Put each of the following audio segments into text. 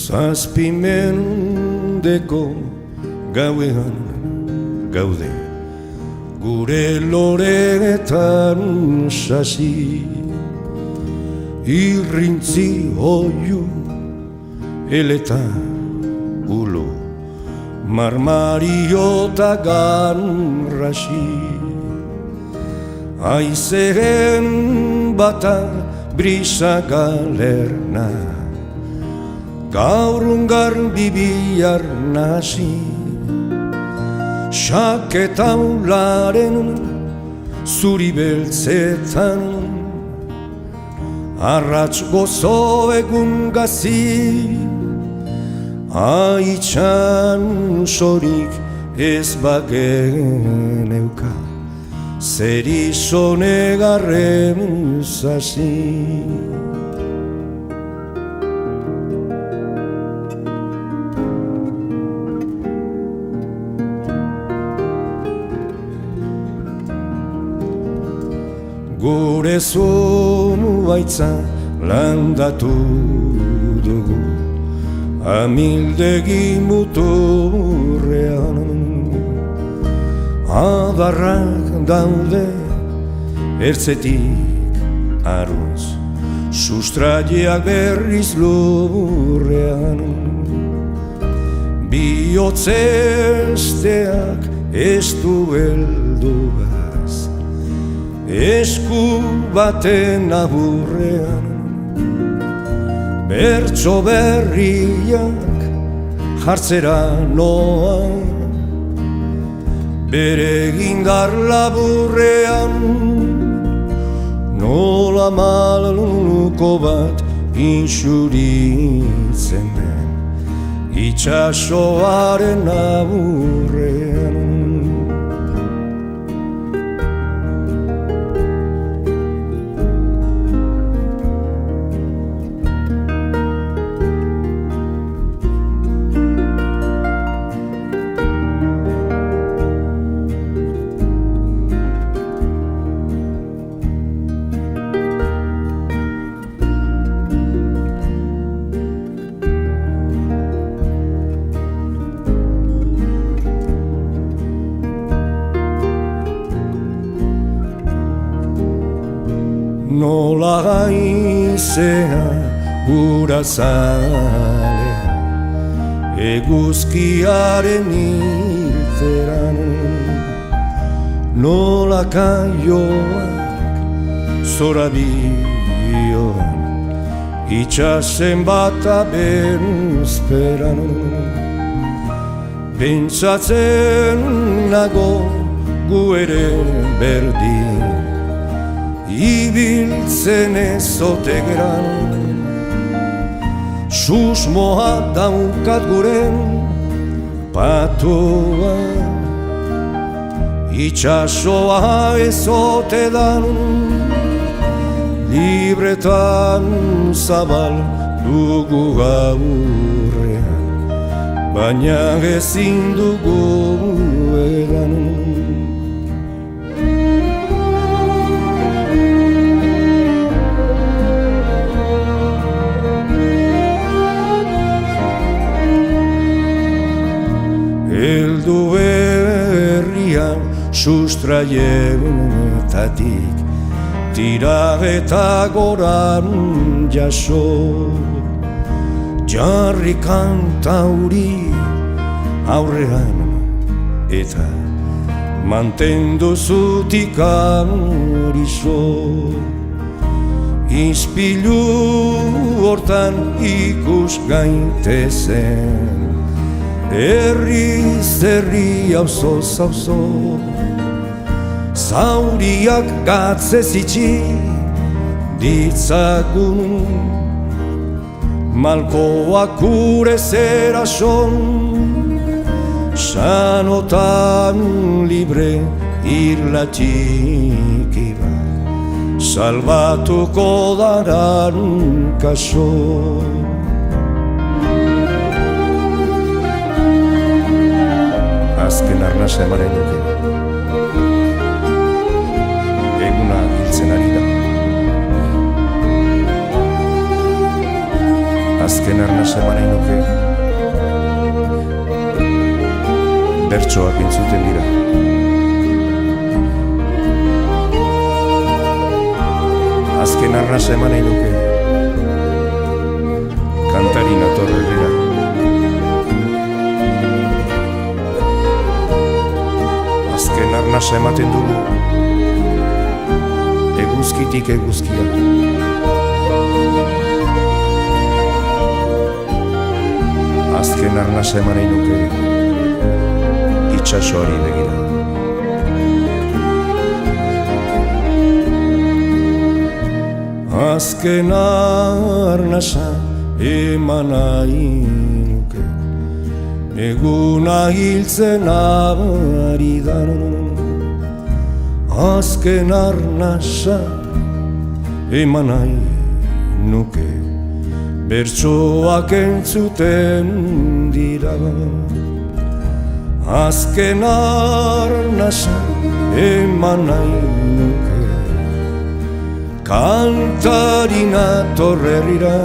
Zazpi mendeko gauean gaude, gure loreetan sasi, irrintzi oiu eleta ulo, marmariota ganrasi. Aizeen bata brisa galerna, gaurun garbi bihar nasi. Xaketaularen zuri beltzetan, arrats gozo egun gazi, aitxan sorik ez bageneuka, zer izonegarren zazi. Gure zuaitza landatu dugu, amildegi muturrean. Adarrak daude ertzetik arruz, sustraiak berriz lurrean. Bihotzesteak ez du heldugaz, esku baten aburrean. Bertso berriak jartzera noa, bere gindar laburrean. Nola maluko bat insuritzen den, itxasoaren aburrean. Nola gaizea gura zalea, eguzkiaren irteran. Nola kaioak zorabioan, itxasen bata bezperan. Pentsatzen nago gu ere berdin, ibiltzen ezote geran. Susmoa daukat guren patoa, itxasoa ezote dan. Libretan zabal dugu gaurrean, baina ezin dugu edan. Eldu berrian sustraietatik, tira eta goran jaso. Jarri kantauri aurrean eta mantendu zutik arizo. Izpilu hortan ikus gaitezen, herriz herri auzoz auzo. Zauriak gatzez itxi ditzagun, malkoak gure zerason. Sanotan libre irlatxiki bat, salbatuko daran kaso. Azken arnasa emaren duke, eguna hiltzen ari da. azken arnaz eman nahi nuke. Bertsoak entzuten dira. Azken arnaz eman nahi nuke. Kantari nator herrira. Azken arnaz ematen dugu. Eguzkitik eguzkia. Azken arnaz eman nahi nuke. Itxasoari begira. Azken arnaza eman nahi nuke. Eguna hiltzen ari da. Azken arnaza eman nahi nuke. Bertsoak entzuten dira. Azken arnaza eman nahi nuke. Kantari nator herrira.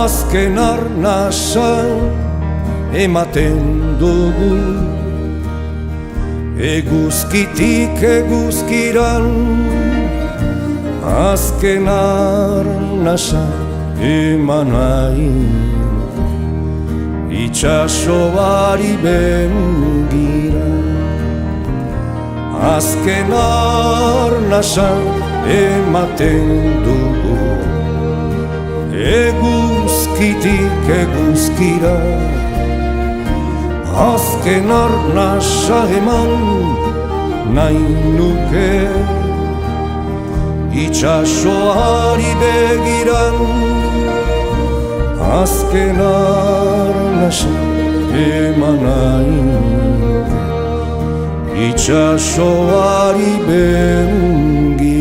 Azken arnaza ematen dugu. Eguzkitik eguzkiran. Azken arnaza eman nahi nuke. Itxasoari begira. Azken arnaza ematen dugu. Eguzkitik eguzkira. Azken arnaza eman nahi nuke. Itxasoari begiran. Azken arnaza eman nahi nuke. Itxasoari begira.